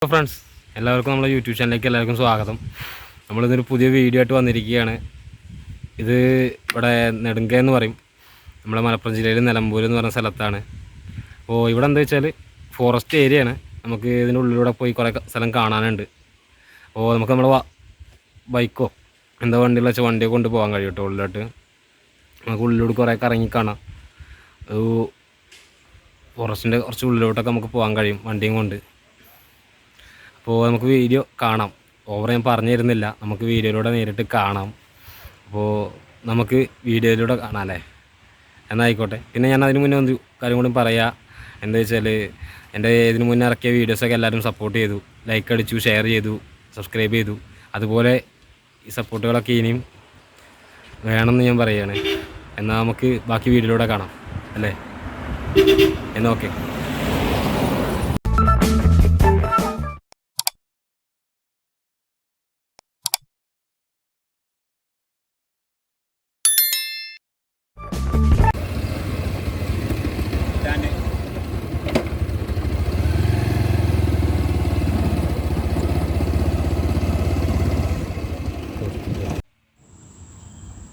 Friends എല്ലാവർക്കും നമ്മുടെ YouTube ചാനലിലേക്ക് എല്ലാവർക്കും സ്വാഗതം. നമ്മളിതൊരു പുതിയ വീഡിയോ ആയിട്ട് വന്നിരിക്കുകയാണ്. ഇത് ഇവിടെ നെടുങ്കയം എന്ന് പറയും, നമ്മുടെ മലപ്പുറം ജില്ലയിൽ നിലമ്പൂർ എന്ന് പറഞ്ഞ സ്ഥലത്താണ്. അപ്പോൾ ഇവിടെ എന്താ വെച്ചാൽ ഫോറസ്റ്റ് ഏരിയയാണ്. നമുക്ക് ഇതിൻ്റെ ഉള്ളിലൂടെ പോയി കുറേ സ്ഥലം കാണാനുണ്ട്. അപ്പോൾ നമുക്ക് നമ്മുടെ ബൈക്കോ എന്താ വണ്ടിയുള്ള വെച്ചാൽ വണ്ടിയൊക്കെ കൊണ്ട് പോകാൻ കഴിയും കേട്ടോ. ഉള്ളിലോട്ട് നമുക്ക് ഉള്ളിലൂടെ കുറേ കറങ്ങി കാണാം. ഒരു ഫോറസ്റ്റിൻ്റെ കുറച്ച് ഉള്ളിലോട്ടൊക്കെ നമുക്ക് പോകാൻ കഴിയും വണ്ടിയും കൊണ്ട്. അപ്പോൾ നമുക്ക് വീഡിയോ കാണാം. ഓവർ ഞാൻ പറഞ്ഞു തരുന്നില്ല, നമുക്ക് വീഡിയോയിലൂടെ നേരിട്ട് കാണാം. അപ്പോൾ നമുക്ക് വീഡിയോയിലൂടെ കാണാം അല്ലേ, എന്നായിക്കോട്ടെ. പിന്നെ ഞാൻ അതിന് മുന്നേ ഒരു കാര്യം കൂടി പറയാം. എന്താ വെച്ചാൽ എൻ്റെ ഇതിന് മുന്നേ ഇറക്കിയ വീഡിയോസൊക്കെ എല്ലാവരും സപ്പോർട്ട് ചെയ്തു, ലൈക്ക് അടിച്ചു, ഷെയർ ചെയ്തു, സബ്സ്ക്രൈബ് ചെയ്തു. അതുപോലെ ഈ സപ്പോർട്ടുകളൊക്കെ ഇനിയും വേണമെന്ന് ഞാൻ പറയുകയാണ്. എന്നാൽ നമുക്ക് ബാക്കി വീഡിയോയിലൂടെ കാണാം അല്ലേ, എന്നാൽ ഓക്കെ.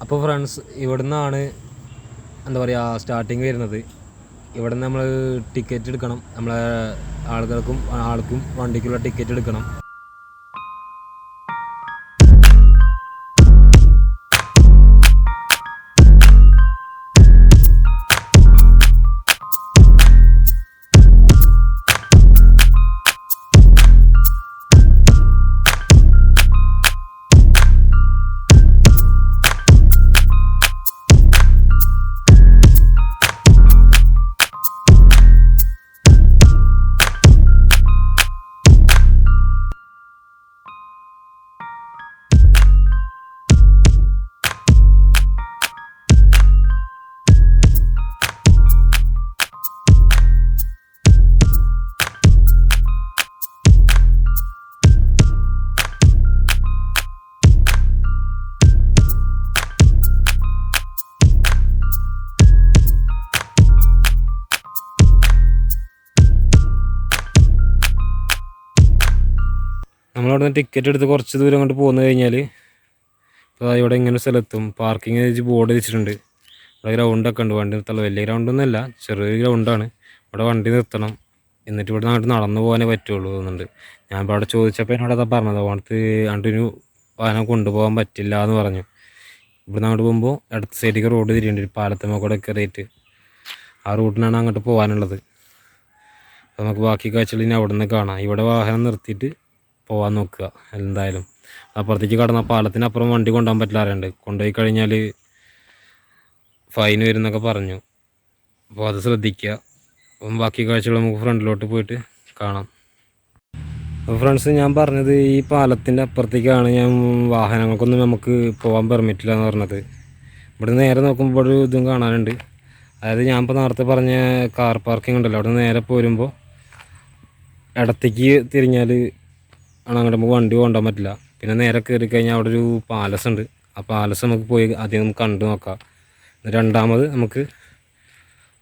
അപ്പോൾ ഫ്രണ്ട്സ്, ഇവിടുന്നാണ് എന്താ പറയുക സ്റ്റാർട്ടിങ് വരുന്നത്. ഇവിടുന്ന് നമ്മൾ ടിക്കറ്റ് എടുക്കണം. നമ്മളെ ആൾക്കും വണ്ടിക്കുള്ള ടിക്കറ്റ് എടുക്കണം. നമ്മളവിടെ ടിക്കറ്റ് എടുത്ത് കുറച്ച് ദൂരം അങ്ങോട്ട് പോന്നു കഴിഞ്ഞാൽ ഇപ്പോൾ ഇവിടെ ഇങ്ങനെ സ്ഥലത്തും പാർക്കിംഗ് വെച്ച് ബോർഡ് വെച്ചിട്ടുണ്ട്. ഇവിടെ ഗ്രൗണ്ടൊക്കെ ഉണ്ട്, വണ്ടി നിർത്തുള്ള. വലിയ ഗ്രൗണ്ടൊന്നുമല്ല, ചെറിയൊരു ഗ്രൗണ്ടാണ്. ഇവിടെ വണ്ടി നിർത്തണം, എന്നിട്ട് ഇവിടെ അങ്ങോട്ട് നടന്നു പോകാനേ പറ്റുള്ളൂ തോന്നുന്നുണ്ട്. ഞാൻ ഇപ്പോൾ അവിടെ ചോദിച്ചപ്പോൾ എന്നോട് അതാ പറഞ്ഞത്, അവിടുത്തെ അണ്ടൊരു വാഹനം കൊണ്ടുപോകാൻ പറ്റില്ല എന്ന് പറഞ്ഞു. ഇവിടുന്ന് അങ്ങോട്ട് പോകുമ്പോൾ അടുത്ത സൈഡിലേക്ക് റോഡ് തിരിയുണ്ട്, ഒരു പാലത്തമ്മ കൂടെ കയറിയിട്ട്. ആ റൂട്ടിനാണ് അങ്ങോട്ട് പോകാനുള്ളത്. അപ്പോൾ നമുക്ക് ബാക്കി കാഴ്ചകൾ ഇനി അവിടെ നിന്ന് കാണാം. ഇവിടെ വാഹനം നിർത്തിയിട്ട് പോകാൻ നോക്കുക എന്തായാലും. അപ്പുറത്തേക്ക് കടന്ന പാലത്തിനപ്പുറം വണ്ടി കൊണ്ടുപോകാൻ പറ്റില്ലാറുണ്ട്. കൊണ്ടുപോയി കഴിഞ്ഞാൽ ഫൈൻ വരുന്നൊക്കെ പറഞ്ഞു. അപ്പോൾ അത് ശ്രദ്ധിക്കുക. അപ്പം ബാക്കി കാഴ്ചകൾ നമുക്ക് ഫ്രണ്ടിലോട്ട് പോയിട്ട് കാണാം. അപ്പോൾ ഫ്രണ്ട്സ്, ഞാൻ പറഞ്ഞത് ഈ പാലത്തിൻ്റെ അപ്പുറത്തേക്കാണ് ഞാൻ വാഹനങ്ങൾക്കൊന്നും നമുക്ക് പോകാൻ പെർമിറ്റില്ല എന്ന് പറഞ്ഞത്. ഇവിടെ നേരെ നോക്കുമ്പോൾ ഒരു ഇതും കാണാനുണ്ട്. അതായത് ഞാൻ ഇപ്പോൾ നേരത്തെ പറഞ്ഞ കാർ പാർക്കിംഗ് ഉണ്ടല്ലോ, അവിടെ നേരെ പോരുമ്പോൾ ഇടത്തേക്ക് തിരിഞ്ഞാൽ ആണ് അങ്ങോട്ട് നമുക്ക് വണ്ടി കൊണ്ടുപോകാൻ പറ്റില്ല. പിന്നെ നേരെ കയറി കഴിഞ്ഞാൽ അവിടെ ഒരു പാലസ് ഉണ്ട്. ആ പാലസ് നമുക്ക് പോയി ആദ്യം നമുക്ക് കണ്ടു നോക്കാം. രണ്ടാമത് നമുക്ക്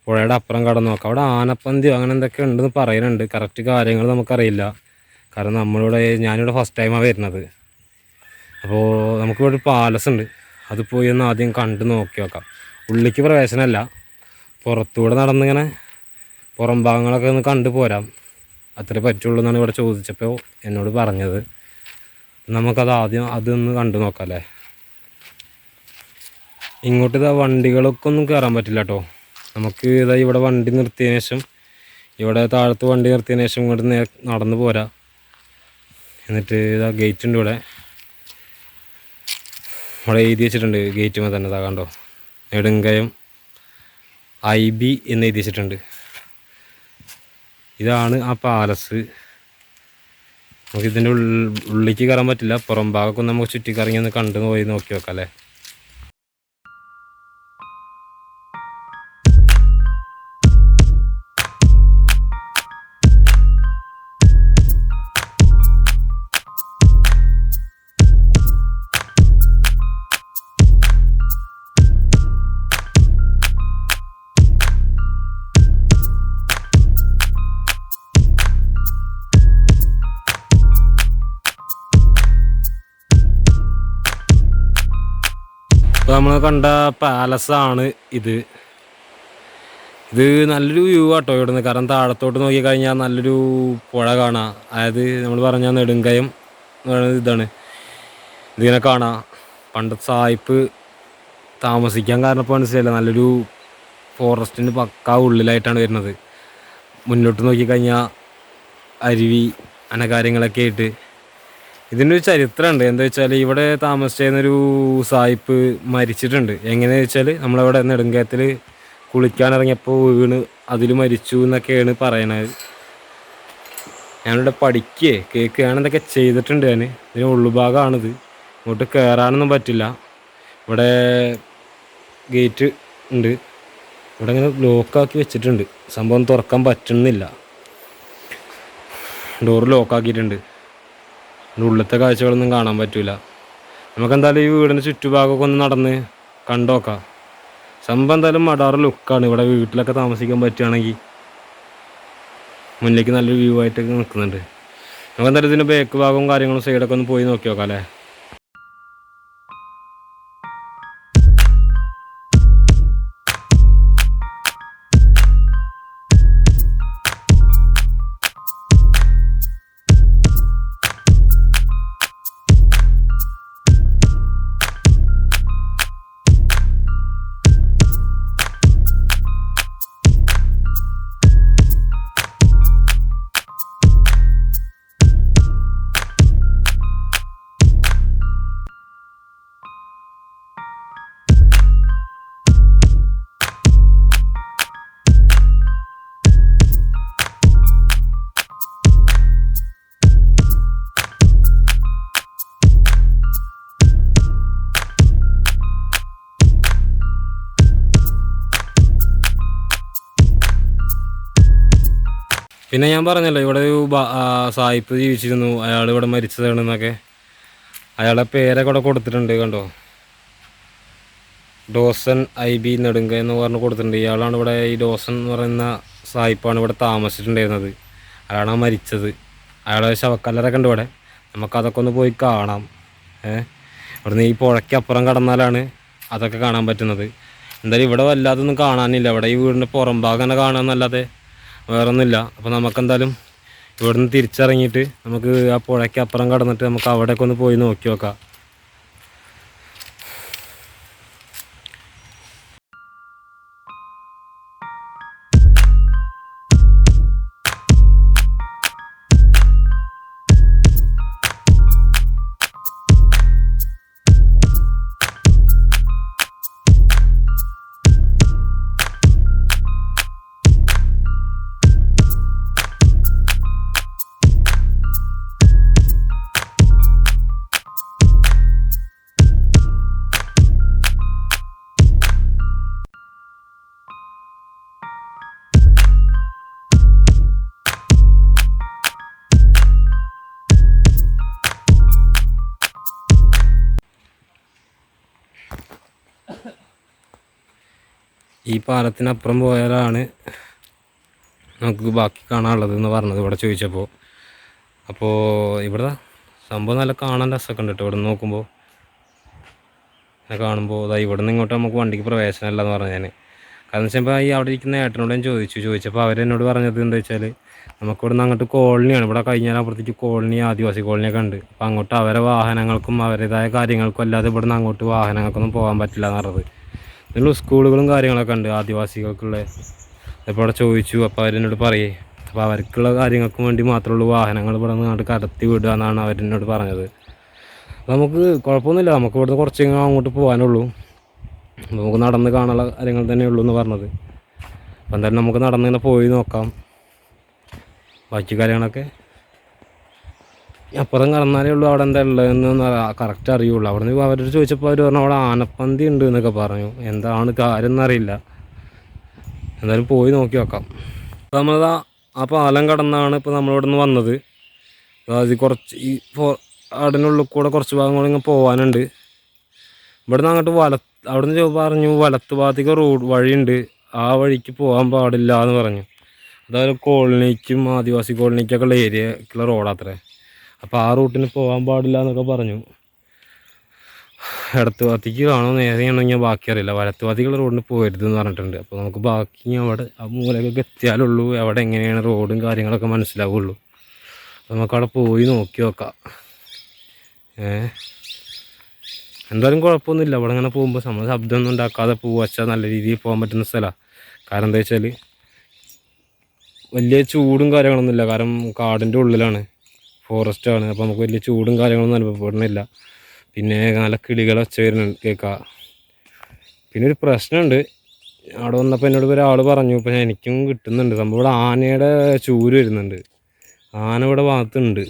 പുഴയുടെ അപ്പുറം കടന്ന് നോക്കാം. അവിടെ ആനപ്പന്തിയോ അങ്ങനെ എന്തൊക്കെ ഉണ്ടെന്ന് പറയുന്നുണ്ട്. കറക്റ്റ് കാര്യങ്ങൾ നമുക്കറിയില്ല, കാരണം ഞാനിവിടെ ഫസ്റ്റ് ടൈമാണ് വരുന്നത്. അപ്പോൾ നമുക്കിവിടെ ഒരു പാലസ് ഉണ്ട്, അത് പോയി ഒന്ന് ആദ്യം കണ്ട് നോക്കി നോക്കാം. ഉള്ളിലേക്ക് പ്രവേശനമല്ല, പുറത്തൂടെ നടന്നിങ്ങനെ പുറം ഭാഗങ്ങളൊക്കെ ഒന്ന് കണ്ടു പോരാം, അത്രേ പറ്റുള്ളൂ എന്നാണ് ഇവിടെ ചോദിച്ചപ്പോൾ എന്നോട് പറഞ്ഞത്. നമുക്കത് ആദ്യം അതൊന്ന് കണ്ടു നോക്കാം അല്ലേ. ഇങ്ങോട്ട് ഇതാ വണ്ടികളൊക്കെ ഒന്നും കയറാൻ പറ്റില്ല കേട്ടോ. നമുക്ക് ഇതാ ഇവിടെ വണ്ടി നിർത്തിയതിന് ശേഷം, ഇവിടെ താഴത്ത് വണ്ടി നിർത്തിയതിന് ശേഷം ഇങ്ങോട്ട് നടന്നു പോരാ. എന്നിട്ട് ഇതാ ഗേറ്റ് ഉണ്ട് ഇവിടെ എഴുതി വെച്ചിട്ടുണ്ട്. ഗേറ്റുമ്പോൾ തന്നെ ഇതാ കണ്ടോ, നെടുങ്കയം IB എന്ന് എഴുതി വെച്ചിട്ടുണ്ട്. ഇതാണ് ആ പാലസ്. നമുക്ക് ഇതിൻ്റെ ഉള്ളിലേക്ക് കയറാൻ പറ്റില്ല, പുറം ഭാഗമൊക്കെ നമുക്ക് ചുറ്റിക്കറങ്ങി ഒന്ന് കണ്ടു പോയി നോക്കി നോക്കാം അല്ലേ. നമ്മൾ കണ്ട പാലസാണ് ഇത്. ഇത് നല്ലൊരു വ്യൂ ആട്ടോ ഇവിടുന്ന്. കാരണം താഴത്തോട്ട് നോക്കിക്കഴിഞ്ഞാൽ നല്ലൊരു പുഴ കാണാം. അതായത് നമ്മൾ പറഞ്ഞാൽ നെടുങ്കയം എന്ന് പറയുന്നത് ഇതാണ്. ഇതിങ്ങനെ കാണാം. പണ്ടത്തെ സായിപ്പ് താമസിക്കാൻ കാരണം ഇപ്പോൾ മനസ്സിലായില്ല. നല്ലൊരു ഫോറസ്റ്റിന് പക്കാ ഉള്ളിലായിട്ടാണ് വരുന്നത്. മുന്നോട്ട് നോക്കിക്കഴിഞ്ഞാൽ അരുവി അങ്ങനെ കാര്യങ്ങളൊക്കെ ആയിട്ട് ഇതിനൊരു ചരിത്രമുണ്ട്. എന്താ വെച്ചാൽ ഇവിടെ താമസിച്ചിരുന്നൊരു സായിപ്പ് മരിച്ചിട്ടുണ്ട്. എങ്ങനെയാണെന്ന് വെച്ചാൽ നമ്മളിവിടെ നെടുങ്കയത്തിൽ കുളിക്കാനിറങ്ങിയപ്പോൾ വീണ് അതിൽ മരിച്ചു എന്നൊക്കെയാണ് പറയണത്. ഞാനിവിടെ കേൾക്കുകയാണ് എന്തൊക്കെ ചെയ്തിട്ടുണ്ട്. ഇതിന് ഉള്ളുഭാഗമാണിത്. ഇങ്ങോട്ട് കയറാനൊന്നും പറ്റില്ല. ഇവിടെ ഗേറ്റ് ഉണ്ട്. ഇവിടെ ഇങ്ങനെ ലോക്കാക്കി വെച്ചിട്ടുണ്ട്. സംഭവം തുറക്കാൻ പറ്റുന്നില്ല. ഡോറ് ലോക്കാക്കിയിട്ടുണ്ട്. ഉള്ളിലത്തെ കാഴ്ചകളൊന്നും കാണാൻ പറ്റില്ല. നമുക്കെന്തായാലും ഈ വീടിൻ്റെ ചുറ്റുഭാഗമൊക്കെ ഒന്ന് നടന്ന് കണ്ടോക്കാം. സംഭവം എന്തായാലും മടാറ് ലുക്കാണ്. ഇവിടെ വീട്ടിലൊക്കെ താമസിക്കാൻ പറ്റുകയാണെങ്കിൽ മുന്നിലേക്ക് നല്ലൊരു വ്യൂ ആയിട്ടൊക്കെ നിൽക്കുന്നുണ്ട്. നമുക്കെന്തായാലും ഇതിൻ്റെ ബാക്ക് ഭാഗവും കാര്യങ്ങളും സൈഡൊക്കെ ഒന്ന് പോയി നോക്കി നോക്കാം അല്ലേ. പിന്നെ ഞാൻ പറഞ്ഞല്ലോ ഇവിടെ ഒരു സായിപ്പ് ജീവിച്ചിരുന്നു. അയാൾ ഇവിടെ മരിച്ചതാണെന്നൊക്കെ. അയാളുടെ പേരൊക്കെ ഇവിടെ കൊടുത്തിട്ടുണ്ട് കണ്ടോ. ഡോസൻ IB നെടുങ്കയം എന്ന് പറഞ്ഞ് കൊടുത്തിട്ടുണ്ട്. ഇയാളാണ് ഇവിടെ ഈ ഡോസൻ എന്ന് പറയുന്ന സായിപ്പാണ് ഇവിടെ താമസിച്ചിട്ടുണ്ടായിരുന്നത്. അയാളാണ് മരിച്ചത്. അയാളുടെ ശവക്കല്ലറൊക്കെ ഉണ്ട് ഇവിടെ. നമുക്കതൊക്കെ ഒന്ന് പോയി കാണാം. ഇവിടുന്ന് ഈ പുഴയ്ക്കപ്പുറം കടന്നാലാണ് അതൊക്കെ കാണാൻ പറ്റുന്നത്. എന്തായാലും ഇവിടെ വല്ലാതൊന്നും കാണാനില്ല. ഇവിടെ ഈ വീടിൻ്റെ പുറം ഭാഗം തന്നെ കാണാമെന്നല്ലാതെ വേറൊന്നുമില്ല. അപ്പോൾ നമുക്കെന്തായാലും ഇവിടെ നിന്ന് തിരിച്ചിറങ്ങിയിട്ട് നമുക്ക് ആ പുഴയ്ക്ക് അപ്പുറം കടന്നിട്ട് നമുക്ക് അവിടെയൊക്കെ ഒന്ന് പോയി നോക്കി നോക്കാം. ഈ പാലത്തിനപ്പുറം പോയാലാണ് നമുക്ക് ബാക്കി കാണാനുള്ളതെന്ന് പറഞ്ഞത് ഇവിടെ ചോദിച്ചപ്പോൾ. അപ്പോൾ ഇവിടെ സംഭവം നല്ല കാണാൻ രസമൊക്കെ ഉണ്ട് കേട്ടോ. ഇവിടെ നിന്ന് നോക്കുമ്പോൾ കാണുമ്പോൾ ഇവിടെ നിന്ന് ഇങ്ങോട്ട് നമുക്ക് വണ്ടിക്ക് പ്രവേശനമല്ല എന്ന് പറഞ്ഞു ഞാൻ. കാരണം വെച്ചാൽ ഈ അവിടെ ഇരിക്കുന്ന ഏട്ടനോട് ഞാൻ ചോദിച്ചപ്പോൾ അവരെന്നോട് പറഞ്ഞത് എന്താ വെച്ചാൽ നമുക്കിവിടെ നിന്ന് അങ്ങോട്ട് കോളനിയാണ്. ഇവിടെ കഴിഞ്ഞാൽ അപ്പുറത്തേക്ക് കോളനി, ആദിവാസി കോളനിയൊക്കെ ഉണ്ട്. അപ്പോൾ അങ്ങോട്ട് അവരെ വാഹനങ്ങൾക്കും അവരുടേതായ കാര്യങ്ങൾക്കും അല്ലാതെ ഇവിടെ നിന്ന് അങ്ങോട്ട് വാഹനങ്ങൾക്കൊന്നും പോകാൻ പറ്റില്ല എന്ന് പറഞ്ഞത്. ഇതിലുള്ള സ്കൂളുകളും കാര്യങ്ങളൊക്കെ ഉണ്ട് ആദിവാസികൾക്കുള്ള. അപ്പോൾ അവിടെ ചോദിച്ചു. അപ്പോൾ അവരെന്നോട് പറയേ അപ്പോൾ അവർക്കുള്ള കാര്യങ്ങൾക്കും വേണ്ടി മാത്രമുള്ള വാഹനങ്ങൾ ഇവിടെ നിന്ന് അങ്ങോട്ട് കടത്തി വിടുക എന്നാണ് അവരെന്നോട് പറഞ്ഞത്. നമുക്ക് കുഴപ്പമൊന്നുമില്ല. നമുക്ക് ഇവിടുന്ന് കുറച്ച് അങ്ങോട്ട് പോകാനുള്ളൂ. നമുക്ക് നടന്ന് കാണാനുള്ള കാര്യങ്ങൾ തന്നെ ഉള്ളൂ എന്ന് പറഞ്ഞത്. അപ്പം എന്തായാലും നമുക്ക് നടന്നിങ്ങനെ പോയി നോക്കാം. ബാക്കി കാര്യങ്ങളൊക്കെ അപ്പുറം കടന്നാലേ ഉള്ളൂ അവിടെ എന്താ ഉള്ളതെന്ന് കറക്റ്റ് അറിയുള്ളൂ. അവിടെ നിന്ന് അവരോട് ചോദിച്ചപ്പോൾ അവർ പറഞ്ഞു അവിടെ ആനപ്പന്തി ഉണ്ട് എന്നൊക്കെ പറഞ്ഞു. എന്താണ് കാര്യം എന്നറിയില്ല. എന്തായാലും പോയി നോക്കി നോക്കാം. അപ്പോൾ നമ്മളത് ആ പാലം കടന്നാണ് ഇപ്പോൾ നമ്മളിവിടെ നിന്ന് വന്നത്. അതായത് കുറച്ച് ഈ അതിനുള്ളിൽ കൂടെ കുറച്ച് ഭാഗം കൂടെ ഇങ്ങനെ പോകാനുണ്ട്. ഇവിടെ നിന്ന് അങ്ങോട്ട് അവിടെ നിന്ന് പറഞ്ഞു വലത്ത് ഭാഗത്തേക്ക് വഴിയുണ്ട്, ആ വഴിക്ക് പോകാൻ പാടില്ല എന്ന് പറഞ്ഞു. അതായത് കോളനിക്കും ആദിവാസി കോളനിക്കൊക്കെ ഉള്ള ഏരിയക്കുള്ള റോഡാത്രേ. അപ്പോൾ ആ റൂട്ടിന് പോകാൻ പാടില്ല എന്നൊക്കെ പറഞ്ഞു. ഇടത്ത് ഭാഗത്തേക്ക് കാണോ നേരെയാണോ ഞാൻ ബാക്കി അറിയില്ല. വലത്ത് ഭാഗത്തേക്കുള്ള റോഡിന് പോകരുതെന്ന് പറഞ്ഞിട്ടുണ്ട്. അപ്പോൾ നമുക്ക് ബാക്കി അവിടെ ആ മൂലക്കൊക്കെ എത്തിയാലുള്ളൂ അവിടെ എങ്ങനെയാണ് റോഡും കാര്യങ്ങളൊക്കെ മനസ്സിലാവുള്ളൂ. നമുക്കവിടെ പോയി നോക്കി നോക്കാം. എന്തായാലും കുഴപ്പമൊന്നുമില്ല. അവിടെ ഇങ്ങനെ പോകുമ്പോൾ നമ്മൾ ശബ്ദമൊന്നും ഉണ്ടാക്കാതെ പോവാച്ചാൽ നല്ല രീതിയിൽ പോകാൻ പറ്റുന്ന സ്ഥലമാണ്. കാരണം എന്താ വെച്ചാൽ വലിയ ചൂടും കാര്യങ്ങളൊന്നുമില്ല. കാരണം കാടിൻ്റെ ഉള്ളിലാണ്, ഫോറസ്റ്റാണ്. അപ്പോൾ നമുക്ക് വലിയ ചൂടും കാര്യങ്ങളൊന്നും അനുഭവപ്പെടുന്നില്ല. പിന്നെ നല്ല കിളികളെ ഒച്ച വരുന്നുണ്ട് കേൾക്കാം. പിന്നെ ഒരു പ്രശ്നമുണ്ട്, അവിടെ വന്നപ്പോൾ എന്നോട് ഒരാൾ പറഞ്ഞു, ഇപ്പോൾ എനിക്കും കിട്ടുന്നുണ്ട് സംഭവം. ഇവിടെ ആനയുടെ ചൂര് വരുന്നുണ്ട്. ആന ഇവിടെ ഭാഗത്തുണ്ട്.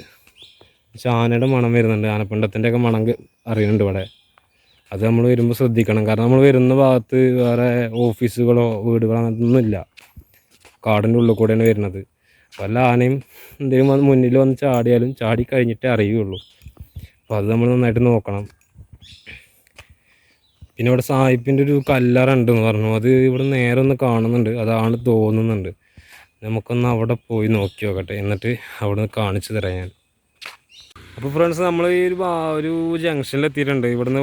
പക്ഷെ ആനയുടെ മണം വരുന്നുണ്ട്, ആനപ്പിണ്ടത്തിൻ്റെയൊക്കെ മണം അറിയുന്നുണ്ട് ഇവിടെ. അത് നമ്മൾ വരുമ്പോൾ ശ്രദ്ധിക്കണം. കാരണം നമ്മൾ വരുന്ന ഭാഗത്ത് വേറെ ഓഫീസുകളോ വീടുകളോ അങ്ങനത്തൊന്നുമില്ല, കാടിൻ്റെ ഉള്ളിൽ കൂടെയാണ് വരുന്നത്. വല്ല ആനയും എന്തെങ്കിലും മുന്നിൽ വന്ന് ചാടിയാലും ചാടി കഴിഞ്ഞിട്ടേ അറിയുള്ളൂ. അപ്പോൾ അത് നമ്മൾ നന്നായിട്ട് നോക്കണം. പിന്നെ ഇവിടെ സായിപ്പിൻ്റെ ഒരു കല്ലറ ഉണ്ടെന്ന് പറഞ്ഞു. അത് ഇവിടെ നേരെ ഒന്ന് കാണുന്നുണ്ട്, അതാണ് തോന്നുന്നുണ്ട്. നമുക്കൊന്ന് അവിടെ പോയി നോക്കി നോക്കട്ടെ, എന്നിട്ട് അവിടെ നിന്ന് കാണിച്ചു തരാം ഞാൻ. അപ്പോൾ ഫ്രണ്ട്സ്, നമ്മൾ ഈ ഒരു ജംഗ്ഷനിൽ എത്തിയിട്ടുണ്ട്. ഇവിടുന്ന്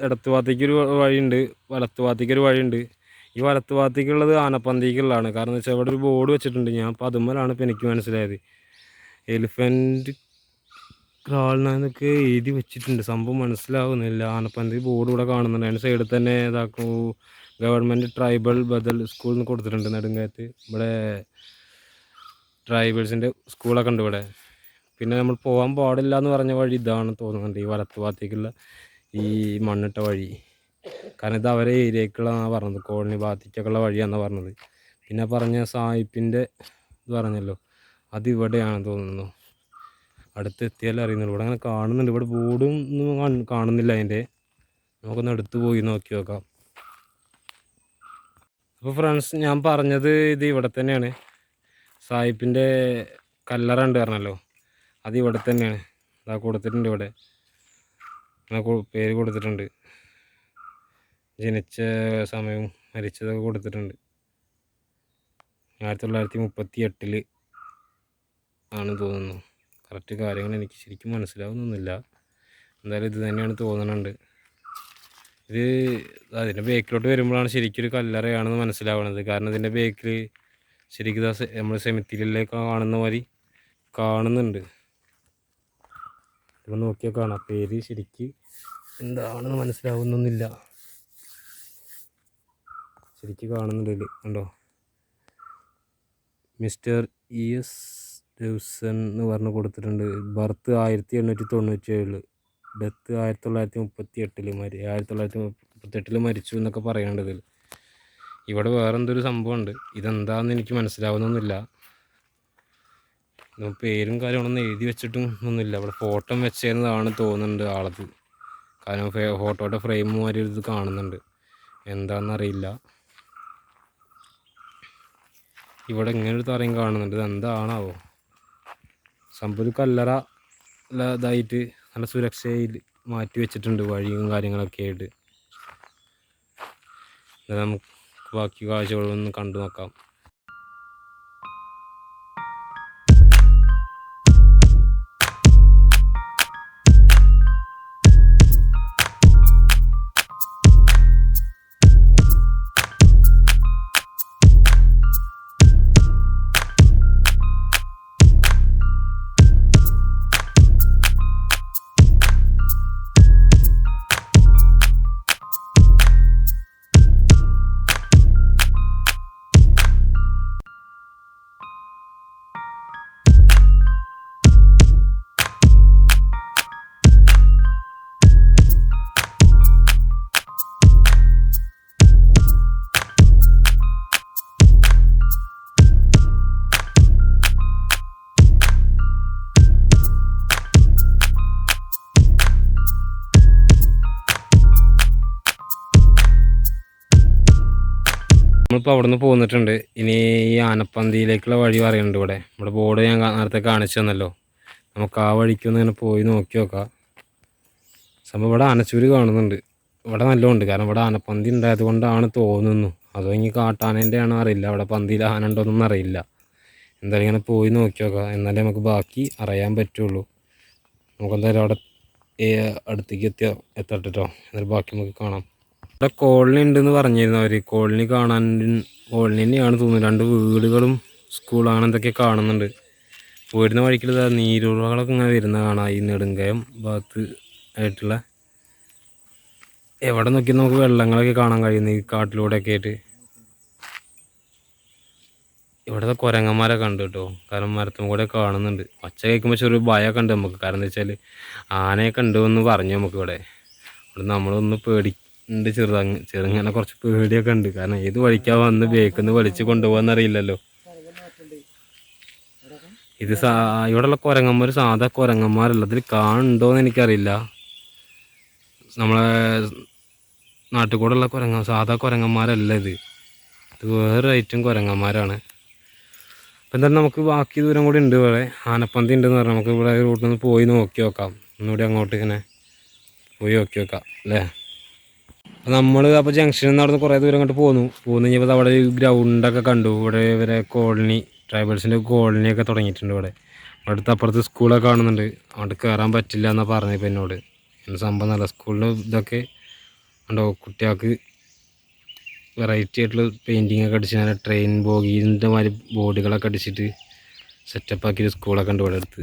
ഇടത്ത് ഭാഗത്തേക്കൊരു വഴിയുണ്ട്, വലത്ത് ഭാഗത്തേക്കൊരു വഴിയുണ്ട്. ഈ വലത്ത് ഭാഗത്തേക്കുള്ളത് ആനപ്പന്തിക്കുള്ളതാണ്. കാരണം എന്ന് വെച്ചാൽ ഇവിടെ ഒരു ബോർഡ് വെച്ചിട്ടുണ്ട്. ഞാൻ അപ്പോൾ അതുമ്മലാണ് ഇപ്പോൾ എനിക്ക് മനസ്സിലായത്. എലിഫൻറ്റ് ക്രാളിനൊക്കെ എഴുതി വെച്ചിട്ടുണ്ട്, സംഭവം മനസ്സിലാവുന്നില്ല. ആനപ്പന്തി ബോർഡ് ഇവിടെ കാണുന്നുണ്ട്. അതിൻ്റെ സൈഡിൽ തന്നെ ഇതാക്കും ഗവൺമെൻറ് ട്രൈബൽ ബദൽ സ്കൂൾ എന്ന് കൊടുത്തിട്ടുണ്ട് നെടുങ്കയത്ത്. ഇവിടെ ട്രൈബൽസിൻ്റെ സ്കൂളൊക്കെ ഉണ്ട് ഇവിടെ. പിന്നെ നമ്മൾ പോകാൻ പാടില്ല എന്ന് പറഞ്ഞ വഴി ഇതാണ് തോന്നുന്നുണ്ട്, ഈ വലത്ത് ഭാഗത്തേക്കുള്ള ഈ മണ്ണിട്ട വഴി. കാരണം ഇത് അവരെ ഏരിയക്കുള്ളതാണ് പറഞ്ഞത്, കോളനി ഭാഗത്തേക്കൊക്കെയുള്ള വഴിയാണെന്നാണ് പറഞ്ഞത്. പിന്നെ പറഞ്ഞ സായിപ്പിൻ്റെ ഇത് പറഞ്ഞല്ലോ, അതിവിടെയാണെന്ന് തോന്നുന്നു. അടുത്തെത്തിയാലും അറിയുന്നുള്ളൂ. ഇവിടെ അങ്ങനെ കാണുന്നുണ്ട്, ഇവിടെ ബോർഡും ഒന്നും കാണുന്നില്ല അതിൻ്റെ. നമുക്കൊന്ന് അടുത്ത് പോയി നോക്കി നോക്കാം. അപ്പോൾ ഫ്രണ്ട്സ്, ഞാൻ പറഞ്ഞത് ഇത് ഇവിടെ തന്നെയാണ്. സായിപ്പിൻ്റെ കല്ലറ ഉണ്ട് പറഞ്ഞല്ലോ, അത് ഇവിടെ തന്നെയാണ്. അതാ കൊടുത്തിട്ടുണ്ട്, ഇവിടെ പേര് കൊടുത്തിട്ടുണ്ട്, ജനിച്ച സമയവും മരിച്ചതൊക്കെ കൊടുത്തിട്ടുണ്ട്. 1938 ആണ് തോന്നുന്നു. കറക്റ്റ് കാര്യങ്ങൾ എനിക്ക് ശരിക്കും മനസ്സിലാവുന്നൊന്നുമില്ല. എന്തായാലും ഇത് തന്നെയാണ് തോന്നുന്നുണ്ട്. ഇത് അതിൻ്റെ ബേക്കിലോട്ട് വരുമ്പോഴാണ് ശരിക്കൊരു കല്ലറയാണെന്ന് മനസ്സിലാവുന്നത്. കാരണം ഇതിൻ്റെ ബേക്കിൽ ശരിക്കും നമ്മൾ സെമിത്തേരിയിലേക്ക് കാണുന്ന മാതിരി കാണുന്നുണ്ട്. ഇപ്പം നോക്കിയാൽ കാണാം, പേര് ശരിക്ക് എന്താണെന്ന് മനസ്സിലാവുന്നൊന്നുമില്ല. ശരിക്ക് കാണുന്നുണ്ട് ഇതിൽ, ഉണ്ടോ? മിസ്റ്റർ ES ഡെവ്സൺ എന്ന് പറഞ്ഞ് കൊടുത്തിട്ടുണ്ട്. ബർത്ത് 1897, ഡെത്ത് 1938, 1938 മരിച്ചു എന്നൊക്കെ പറയേണ്ടതിൽ. ഇവിടെ വേറെന്തൊരു സംഭവമുണ്ട്, ഇതെന്താണെന്ന് എനിക്ക് മനസ്സിലാവുന്നൊന്നുമില്ല. പേരും കാര്യങ്ങളൊന്നും എഴുതി വെച്ചിട്ടും ഒന്നുമില്ല. ഇവിടെ ഫോട്ടോ വെച്ചതാണ് തോന്നുന്നുണ്ട് ആളത്. കാരണം ഫോട്ടോയുടെ ഫ്രെയിം മാതിരി ഇത് കാണുന്നുണ്ട്, എന്താണെന്നറിയില്ല. ഇവിടെ ഇങ്ങനൊരു തറയും കാണുന്നുണ്ട്, ഇതെന്താണാവോ സംഭവം. ഒരു കല്ലറ ഇതായിട്ട് നല്ല സുരക്ഷയിൽ മാറ്റി വെച്ചിട്ടുണ്ട്, വഴിയും കാര്യങ്ങളൊക്കെ ആയിട്ട്. നമുക്ക് ബാക്കി കാഴ്ചകളൊന്ന് കണ്ടു നോക്കാം. നമ്മളിപ്പോൾ അവിടെ നിന്ന് പോന്നിട്ടുണ്ട്. ഇനി ഈ ആനപ്പന്തിയിലേക്കുള്ള വഴി പറയുന്നുണ്ട്. ഇവിടെ ബോർഡ് ഞാൻ നേരത്തെ കാണിച്ചു തന്നല്ലോ. നമുക്ക് ആ വഴിക്കൊന്ന് ഇങ്ങനെ പോയി നോക്കി നോക്കാം. സംഭവം ഇവിടെ ആനച്ചൂര് കാണുന്നുണ്ട്, ഇവിടെ നല്ലതുണ്ട്. കാരണം ഇവിടെ ആനപ്പന്തി ഉണ്ടായത് കൊണ്ടാണ് തോന്നുന്നു, അതോ ഇനി കാട്ടാനേൻ്റെ ആണോ അറിയില്ല. അവിടെ പന്തിയിൽ ആന ഉണ്ടോയെന്നൊന്നും അറിയില്ല. എന്തായാലും ഇങ്ങനെ പോയി നോക്കി നോക്കാം, എന്നാലേ നമുക്ക് ബാക്കി അറിയാൻ പറ്റുള്ളൂ. നമുക്കെന്തായാലും അവിടെ അടുത്തേക്ക് എത്തട്ടെ കേട്ടോ. എന്നിട്ട് ബാക്കി നമുക്ക് കാണാം. ഇവിടെ കോളനി ഉണ്ടെന്ന് പറഞ്ഞിരുന്നു അവർ. കോളനി കാണാൻ, കോളനി തന്നെയാണ് തോന്നുന്നത്. 2 വീടുകളും സ്കൂളാണ് എന്തൊക്കെ കാണുന്നുണ്ട്. പോയിരുന്ന വഴിക്കുള്ള നീരുറകളൊക്കെ ഇങ്ങനെ വരുന്ന കാണാം. ഈ നെടുങ്കയം ഭാഗത്ത് ആയിട്ടുള്ള എവിടെ നോക്കി നമുക്ക് വെള്ളങ്ങളൊക്കെ കാണാൻ കഴിയുന്നു ഈ കാട്ടിലൂടെയൊക്കെ ആയിട്ട്. ഇവിടുത്തെ കുരങ്ങന്മാരൊക്കെ ഉണ്ട് കേട്ടോ. കാരണം മരത്തും കൂടെ കാണുന്നുണ്ട്. ഒച്ച കേൾക്കുമ്പോൾ ചെറിയ ഭയമൊക്കെ ഉണ്ട് നമുക്ക്. കാരണം എന്താ വെച്ചാൽ ആനയൊക്കെ ഉണ്ട് എന്ന് പറഞ്ഞു നമുക്ക് ഇവിടെ. ഇവിടെ നമ്മളൊന്ന് പേടിയുണ്ട്, ചെറുങ്ങനെ കുറച്ച് പേടിയൊക്കെ ഉണ്ട്. കാരണം ഏത് വഴിക്കാ വന്ന് ബേക്കിന്ന് വലിച്ച് കൊണ്ടുപോകാന്നറിയില്ലല്ലോ. ഇത് ഇവിടെയുള്ള കുരങ്ങന്മാർ സാധാ കുരങ്ങന്മാരല്ല. ഇതിൽ കാണുന്നുണ്ടോയെന്ന് എനിക്കറിയില്ല. നമ്മളെ നാട്ടിൽ കൂടെയുള്ള സാധാ കുരങ്ങന്മാരല്ല ഇത്. ഇത് വേറെ ഐറ്റം കുരങ്ങന്മാരാണ്. അപ്പം എന്തായാലും നമുക്ക് ബാക്കി ദൂരം കൂടി ഉണ്ട്. ഇവിടെ ആനപ്പന്തി ഉണ്ടെന്ന് പറഞ്ഞാൽ നമുക്ക് ഇവിടെ റൂട്ടിൽ നിന്ന് പോയി നോക്കി നോക്കാം. ഒന്നുകൂടി അങ്ങോട്ട് ഇങ്ങനെ പോയി നോക്കി നോക്കാം അല്ലേ. അപ്പം നമ്മൾ അപ്പോൾ ജംഗ്ഷനിൽ നിന്ന് അവിടെ നിന്ന് കുറേ ദൂരം അങ്ങോട്ട് പോന്നു കഴിഞ്ഞപ്പോൾ അവിടെ ഒരു ഗ്രൗണ്ടൊക്കെ കണ്ടു. ഇവിടെ ഇവരെ കോളനി, ട്രൈബൽസിൻ്റെ കോളനിയൊക്കെ തുടങ്ങിയിട്ടുണ്ട് ഇവിടെ. അടുത്ത് അപ്പുറത്ത് സ്കൂളൊക്കെ കാണുന്നുണ്ട്. അങ്ങോട്ട് കയറാൻ പറ്റില്ല എന്നാണ് പറഞ്ഞത് ഇപ്പം എന്നോട്. സംഭവം നല്ല സ്കൂളിൽ ഇതൊക്കെ ഉണ്ടോ, കുട്ടികൾക്ക് വെറൈറ്റി ആയിട്ടുള്ള പെയിൻറ്റിങ് ഒക്കെ അടിച്ച് നല്ല ട്രെയിൻ ബോഗീൻ്റെ മാതിരി ബോർഡുകളൊക്കെ അടിച്ചിട്ട് സെറ്റപ്പ് ആക്കിയൊരു സ്കൂളൊക്കെ ഉണ്ട് ഇവിടെ അടുത്ത്.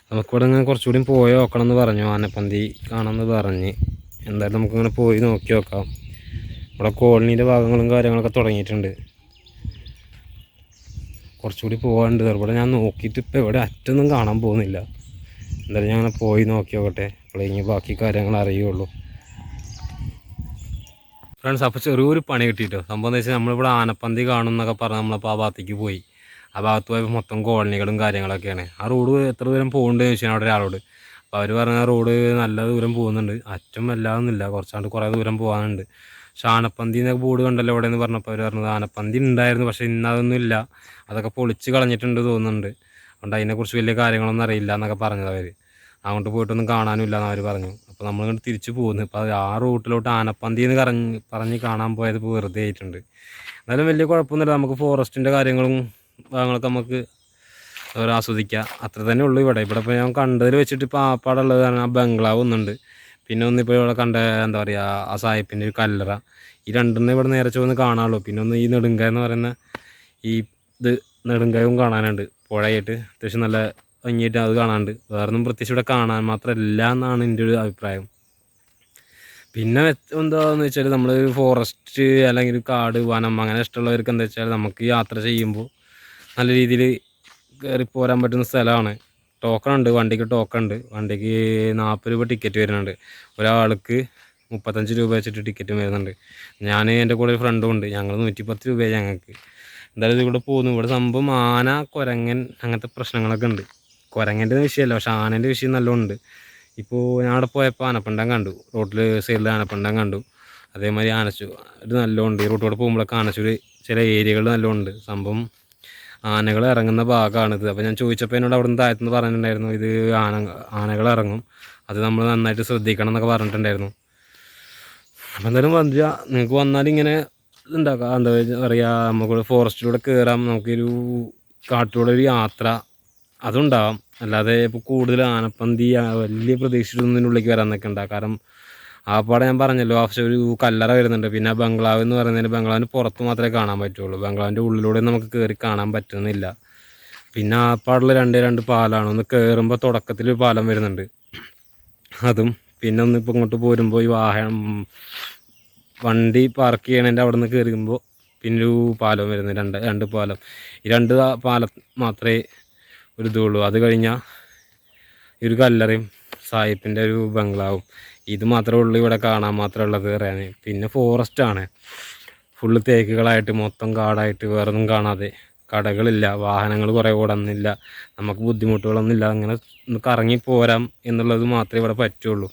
നമുക്കിവിടെ ഇങ്ങനെ കുറച്ചുകൂടി പോയി നോക്കണം എന്ന് പറഞ്ഞു. ആനപ്പന്തി കാണാമെന്ന് പറഞ്ഞ്. എന്തായാലും നമുക്കിങ്ങനെ പോയി നോക്കി നോക്കാം. ഇവിടെ കോളനീൻ്റെ ഭാഗങ്ങളും കാര്യങ്ങളൊക്കെ തുടങ്ങിയിട്ടുണ്ട്. കുറച്ചുകൂടി പോകാനുണ്ട്. ഇവിടെ ഞാൻ നോക്കിയിട്ട് ഇപ്പോൾ ഇവിടെ അറ്റൊന്നും കാണാൻ പോകുന്നില്ല. എന്തായാലും ഞാൻ അങ്ങനെ പോയി നോക്കി നോക്കട്ടെ. ഇനി ബാക്കി കാര്യങ്ങൾ അറിയുള്ളൂ. ഫ്രണ്ട്സ്, അപ്പോൾ ചെറിയൊരു പണി കിട്ടിയിട്ടോ. സംഭവം എന്ന് വെച്ചാൽ നമ്മളിവിടെ ആനപ്പന്തി കാണും എന്നൊക്കെ പറഞ്ഞ് നമ്മളപ്പോൾ ആ ഭാഗത്തേക്ക് പോയി. ആ ഭാഗത്ത് പോയപ്പോൾ മൊത്തം കോളനികളും കാര്യങ്ങളൊക്കെയാണ്. ആ റോഡ് എത്ര ദൂരം പോകുന്നുണ്ടെന്ന് ചോദിച്ചാൽ അവിടെ ഒരാളോട്. അപ്പോൾ അവർ പറഞ്ഞ റോഡ് നല്ല ദൂരം പോകുന്നുണ്ട്, അറ്റം വല്ലാതൊന്നുമില്ല, കുറേ ദൂരം പോകാനുണ്ട്. പക്ഷേ ആനപ്പന്തി എന്നൊക്കെ ബോർഡ് കണ്ടല്ലോ ഇവിടെ എന്ന് പറഞ്ഞപ്പോൾ അവർ പറഞ്ഞത് ആനപ്പന്തി ഉണ്ടായിരുന്നു, പക്ഷേ ഇന്നതൊന്നും ഇല്ല, അതൊക്കെ പൊളിച്ച് കളഞ്ഞിട്ടുണ്ട് തോന്നുന്നുണ്ട്. അതുകൊണ്ട് അതിനെക്കുറിച്ച് വലിയ കാര്യങ്ങളൊന്നും അറിയില്ല എന്നൊക്കെ പറഞ്ഞത് അവർ. അങ്ങോട്ട് പോയിട്ടൊന്നും കാണാനുമില്ല എന്ന് അവർ പറഞ്ഞു. അപ്പോൾ നമ്മളിങ്ങോട്ട് തിരിച്ചു പോകുന്നു. ഇപ്പോൾ ആ റൂട്ടിലോട്ട് ആനപ്പന്തി എന്ന് പറഞ്ഞ് കാണാൻ പോയത് ഇപ്പോൾ വെറുതെ ആയിട്ടുണ്ട്. എന്നാലും വലിയ കുഴപ്പമൊന്നുമില്ല. നമുക്ക് ഫോറസ്റ്റിൻ്റെ കാര്യങ്ങളും ഭാഗങ്ങളൊക്കെ നമുക്ക് ആസ്വദിക്കാം. അത്ര തന്നെ ഉള്ളൂ ഇവിടെ. ഇപ്പോൾ ഞാൻ കണ്ടതിൽ വെച്ചിട്ട് ഇപ്പോൾ ആപ്പാടുള്ളത് ആ ബംഗ്ലാവ് ഒന്നുണ്ട്. പിന്നെ ഒന്നിപ്പോൾ ഇവിടെ കണ്ട എന്താ പറയുക, ആ സായിപ്പിൻ്റെ ഒരു കല്ലറ. ഈ രണ്ടെണ്ണം ഇവിടെ നേരെ ചുവന്ന് കാണാനുള്ളൂ. പിന്നെ ഒന്ന് ഈ നെടുങ്കായം എന്ന് പറയുന്ന ഈ ഇത് നെടുങ്കായവും കാണാനുണ്ട്. പുഴയായിട്ട് അത്യാവശ്യം നല്ല ഭംഗിയായിട്ട് അത് കാണാനുണ്ട്. വേറൊന്നും പ്രത്യേകിച്ച് ഇവിടെ കാണാൻ മാത്രമല്ല എന്നാണ് എൻ്റെ ഒരു അഭിപ്രായം. പിന്നെ എന്താണെന്ന് വെച്ചാൽ നമ്മൾ ഫോറസ്റ്റ് അല്ലെങ്കിൽ കാട്, വനം അങ്ങനെ ഇഷ്ടമുള്ളവർക്ക് എന്താ വെച്ചാൽ നമുക്ക് യാത്ര ചെയ്യുമ്പോൾ നല്ല രീതിയിൽ കയറി പോരാൻ പറ്റുന്ന സ്ഥലമാണ്. ടോക്കൺ ഉണ്ട്, വണ്ടിക്ക് ടോക്കൺ ഉണ്ട്. വണ്ടിക്ക് 40 രൂപ ടിക്കറ്റ് വരുന്നുണ്ട്. ഒരാൾക്ക് 35 രൂപ വെച്ചിട്ട് ടിക്കറ്റ് വരുന്നുണ്ട്. ഞാൻ എൻ്റെ കൂടെ ഒരു ഫ്രണ്ടും ഉണ്ട്. ഞങ്ങൾ 110 രൂപയാണ് ഞങ്ങൾക്ക്. എന്തായാലും ഇതിലൂടെ പോകുന്നു. ഇവിടെ സംഭവം ആന, കുരങ്ങൻ അങ്ങനത്തെ പ്രശ്നങ്ങളൊക്കെ ഉണ്ട്. കുരങ്ങൻ്റെ വിഷയമല്ല, പക്ഷേ ആനേൻ്റെ വിഷയം നല്ലോണം. ഇപ്പോൾ ഞാൻ അവിടെ പോയപ്പോൾ ആനപ്പണ്ടം കണ്ടു. റോട്ടിൽ സൈഡിൽ ആനപ്പണ്ടം കണ്ടു. അതേമാതിരി ആനച്ചൂർ ഇത് നല്ലോണം ഉണ്ട്. ഈ റോട്ടിലൂടെ പോകുമ്പോഴൊക്കെ ആനച്ചൂർ ചില ഏരിയകൾ നല്ലോണം ഉണ്ട്. സംഭവം ആനകൾ ഇറങ്ങുന്ന ഭാഗമാണിത്. അപ്പോൾ ഞാൻ ചോദിച്ചപ്പോൾ എന്നോട് അവിടെ നിന്ന് താഴത്തുനിന്ന് പറഞ്ഞിട്ടുണ്ടായിരുന്നു, ഇത് ആനകൾ ഇറങ്ങും, അത് നമ്മൾ നന്നായിട്ട് ശ്രദ്ധിക്കണം എന്നൊക്കെ പറഞ്ഞിട്ടുണ്ടായിരുന്നു. അപ്പോൾ എന്തായാലും വരിക, നിങ്ങൾക്ക് വന്നാലിങ്ങനെ ഉണ്ടാക്കാം. എന്താ പറയുക, നമുക്ക് ഫോറസ്റ്റിലൂടെ കയറാം, നമുക്കൊരു കാട്ടിലൂടെ ഒരു യാത്ര അതുണ്ടാവാം. അല്ലാതെ ഇപ്പോൾ കൂടുതൽ ആനപ്പന്തി വലിയ പ്രതീക്ഷിച്ചൊന്നും ഉള്ളിലേക്ക് വരാൻ നിൽക്കണ്ട. കാരണം ആ പാടെ ഞാൻ പറഞ്ഞല്ലോ, പക്ഷേ ഒരു കല്ലറ വരുന്നുണ്ട്. പിന്നെ ബംഗ്ലാവ് എന്ന് പറയുന്നതിന് ബംഗ്ലാവിന് പുറത്ത് മാത്രമേ കാണാൻ പറ്റുള്ളൂ. ബംഗ്ലാവിൻ്റെ ഉള്ളിലൂടെ നമുക്ക് കയറി കാണാൻ പറ്റുന്നില്ല. പിന്നെ ആ പാടുള്ള രണ്ട് പാലമാണ്. ഒന്ന് കയറുമ്പോൾ തുടക്കത്തിൽ ഒരു പാലം വരുന്നുണ്ട്, അതും പിന്നെ ഒന്നിപ്പോൾ ഇങ്ങോട്ട് പോരുമ്പോൾ ഈ വണ്ടി പാർക്ക് ചെയ്യണതിൻ്റെ അവിടെ നിന്ന് കയറുമ്പോൾ പിന്നെ ഒരു പാലം വരുന്നത്, രണ്ട് പാലം. ഈ രണ്ട് പാലം മാത്രമേ ഒരു ഇതുള്ളൂ. അത് കഴിഞ്ഞാൽ ഈ ഒരു കല്ലറയും സായിപ്പിൻ്റെ ഒരു ബംഗ്ലാവും, ഇത് മാത്രമേ ഉള്ളൂ ഇവിടെ കാണാൻ മാത്രമുള്ളത് പറയാൻ. പിന്നെ ഫോറസ്റ്റാണ്, ഫുള്ള് തേക്കുകളായിട്ട് മൊത്തം കാടായിട്ട് വേറൊന്നും കാണാതെ. കടകളില്ല, വാഹനങ്ങൾ കുറേ ഓടുന്നില്ല, നമുക്ക് ബുദ്ധിമുട്ടുകളൊന്നുമില്ല. അങ്ങനെ ഒന്ന് കറങ്ങി പോരാം എന്നുള്ളത് മാത്രമേ ഇവിടെ പറ്റുള്ളൂ.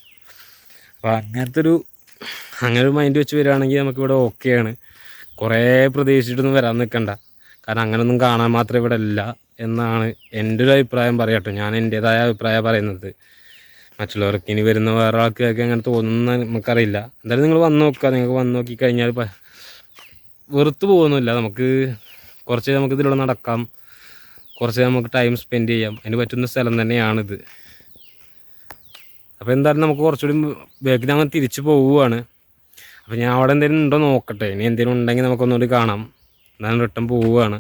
അപ്പോൾ അങ്ങനെ ഒരു മൈൻഡ് വെച്ച് വരികയാണെങ്കിൽ നമുക്കിവിടെ ഓക്കെയാണ്. കുറേ പ്രതീക്ഷിച്ചിട്ടൊന്നും വരാൻ നിൽക്കണ്ട. കാരണം അങ്ങനെയൊന്നും കാണാൻ മാത്രമേ ഇവിടെ ഇല്ല എന്നാണ് എൻ്റെ ഒരു അഭിപ്രായം. പറയട്ടോ, ഞാൻ എൻ്റേതായ അഭിപ്രായം പറയുന്നത്. മറ്റുള്ളവർക്ക് ഇനി വരുന്ന വേറെ ആൾക്കാർക്ക് അങ്ങനെ തോന്നുന്ന നമുക്കറിയില്ല. എന്തായാലും നിങ്ങൾ വന്ന് നോക്കുക. നിങ്ങൾക്ക് വന്ന് നോക്കിക്കഴിഞ്ഞാൽ വെറുത്ത് പോകുന്നില്ല. നമുക്ക് ഇതിലൂടെ നടക്കാം, കുറച്ച് നമുക്ക് ടൈം സ്പെൻഡ് ചെയ്യാം. അതിന് പറ്റുന്ന സ്ഥലം തന്നെയാണിത്. അപ്പോൾ എന്തായാലും നമുക്ക് കുറച്ചുകൂടി ബാക്കിൽ ഞങ്ങൾ തിരിച്ച് പോവുകയാണ്. അപ്പോൾ ഞാൻ അവിടെ എന്തെങ്കിലും ഉണ്ടോ നോക്കട്ടെ, ഇനി എന്തെങ്കിലും ഉണ്ടെങ്കിൽ നമുക്കൊന്നുകൂടി കാണാം. എന്നാലും റിട്ടേൺ പോവുകയാണ്.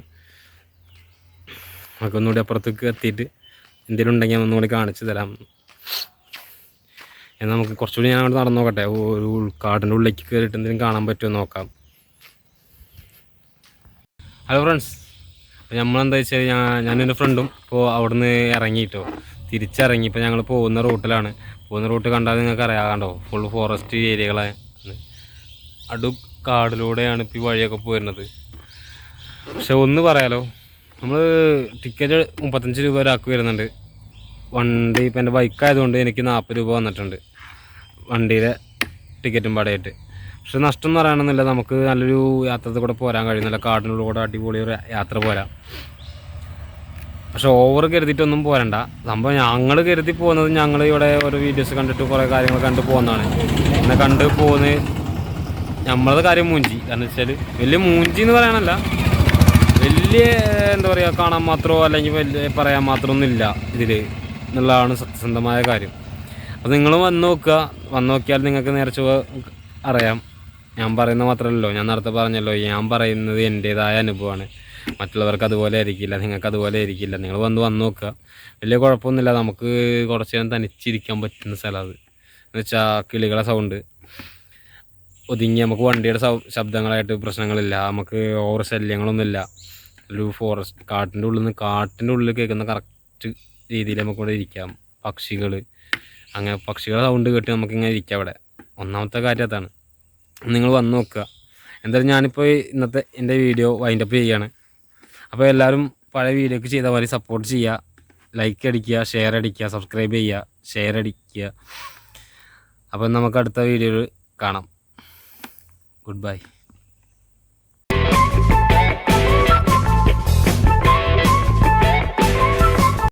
നമുക്കൊന്നുകൂടി അപ്പുറത്തേക്ക് എത്തിയിട്ട് എന്തെങ്കിലും ഉണ്ടെങ്കിൽ ഒന്നുകൂടി കാണിച്ചു തരാം. എന്നാൽ നമുക്ക് കുറച്ചുകൂടി ഞാൻ അവിടെ നടന്നു നോക്കട്ടെ, ഒരു ഉൾക്കാടിൻ്റെ ഉള്ളിലേക്ക് കയറിയിട്ട് എന്തെങ്കിലും കാണാൻ പറ്റുമോ നോക്കാം. ഹലോ ഫ്രണ്ട്സ്, അപ്പോൾ നമ്മളെന്താ വെച്ചാൽ ഞാനും എൻ്റെ ഫ്രണ്ടും ഇപ്പോൾ അവിടുന്ന് ഇറങ്ങിയിട്ടോ തിരിച്ചിറങ്ങി. ഇപ്പോൾ ഞങ്ങൾ പോകുന്ന റൂട്ടിലാണ്. പോകുന്ന റൂട്ട് കണ്ടാൽ നിങ്ങൾക്ക് അറിയാണ്ടോ, ഫുൾ ഫോറസ്റ്റ് ഏരിയകളാണ്. കാടിലൂടെയാണ് ഇപ്പോൾ ഈ വഴിയൊക്കെ പോരുന്നത്. പക്ഷെ ഒന്ന് പറയാലോ, നമ്മൾ ടിക്കറ്റ് 35 രൂപ ഒരാൾക്ക് വരുന്നുണ്ട്. വണ്ടി ഇപ്പം എൻ്റെ ബൈക്കായതുകൊണ്ട് എനിക്ക് 40 രൂപ വന്നിട്ടുണ്ട് വണ്ടിയുടെ ടിക്കറ്റും പാടായിട്ട്. പക്ഷെ നഷ്ടം എന്ന് പറയണമെന്നില്ല, നമുക്ക് നല്ലൊരു യാത്രത്തിൽ കൂടെ പോരാൻ കഴിയും. നല്ല കാടിനുള്ളിൽ കൂടെ അടിപൊളി ഒരു യാത്ര പോരാം. പക്ഷെ ഓവർ കരുതിയിട്ടൊന്നും പോരണ്ട. സംഭവം ഞങ്ങൾ കരുതി പോകുന്നത്, ഞങ്ങൾ ഇവിടെ ഓരോ വീഡിയോസ് കണ്ടിട്ട് കുറേ കാര്യങ്ങൾ കണ്ട് പോകുന്നതാണ്. എന്നെ കണ്ട് പോകുന്നത് നമ്മളത് കാര്യം മൂഞ്ചി. കാരണം വെച്ചാൽ വലിയ മൂഞ്ചി എന്ന് പറയാനല്ല, വലിയ എന്താ പറയുക, കാണാൻ മാത്രമോ അല്ലെങ്കിൽ വലിയ പറയാൻ മാത്രമൊന്നുമില്ല ഇതിൽ എന്നുള്ളതാണ് സത്യസന്ധമായ കാര്യം. അപ്പോൾ നിങ്ങൾ വന്ന് നോക്കിയാൽ നിങ്ങൾക്ക് നേരെ അറിയാം. ഞാൻ പറയുന്നത് മാത്രമല്ലല്ലോ, ഞാൻ നേരത്തെ പറഞ്ഞല്ലോ, ഞാൻ പറയുന്നത് എൻ്റേതായ അനുഭവമാണ്. മറ്റുള്ളവർക്ക് അതുപോലെ ആയിരിക്കില്ല, നിങ്ങൾക്ക് അതുപോലെ ആയിരിക്കില്ല. നിങ്ങൾ വന്ന് നോക്കുക, വലിയ കുഴപ്പമൊന്നുമില്ല. നമുക്ക് കുറച്ച് നേരം തനിച്ചിരിക്കാൻ പറ്റുന്ന സ്ഥലം അത്. എന്ന് വെച്ചാൽ കിളികളെ സൗണ്ട് ഒതുങ്ങി, നമുക്ക് വണ്ടിയുടെ ശബ്ദങ്ങളായിട്ട് പ്രശ്നങ്ങളില്ല, നമുക്ക് ഓവർ ശല്യങ്ങളൊന്നുമില്ല. ഒരു ഫോറസ്റ്റ് കാട്ടിൻ്റെ ഉള്ളിൽ കേൾക്കുന്ന കറക്റ്റ് രീതിയിൽ നമുക്കിവിടെ ഇരിക്കാം. അങ്ങനെ പക്ഷികളുടെ സൗണ്ട് കേട്ട് നമുക്കിങ്ങനെ ഇരിക്കാം അവിടെ. ഒന്നാമത്തെ കാര്യം അതാണ്. നിങ്ങൾ വന്ന് നോക്കുക. എന്തായാലും ഞാനിപ്പോൾ ഇന്നത്തെ എൻ്റെ വീഡിയോ വൈൻഡപ്പ് ചെയ്യുകയാണ്. അപ്പോൾ എല്ലാവരും പഴയ വീഡിയോക്ക് ചെയ്ത പോലെ സപ്പോർട്ട് ചെയ്യുക, ലൈക്ക് അടിക്കുക, ഷെയർ അടിക്കുക, സബ്സ്ക്രൈബ് ചെയ്യുക, ഷെയർ അടിക്കുക. അപ്പം നമുക്ക് അടുത്ത വീഡിയോയിൽ കാണാം. Goodbye.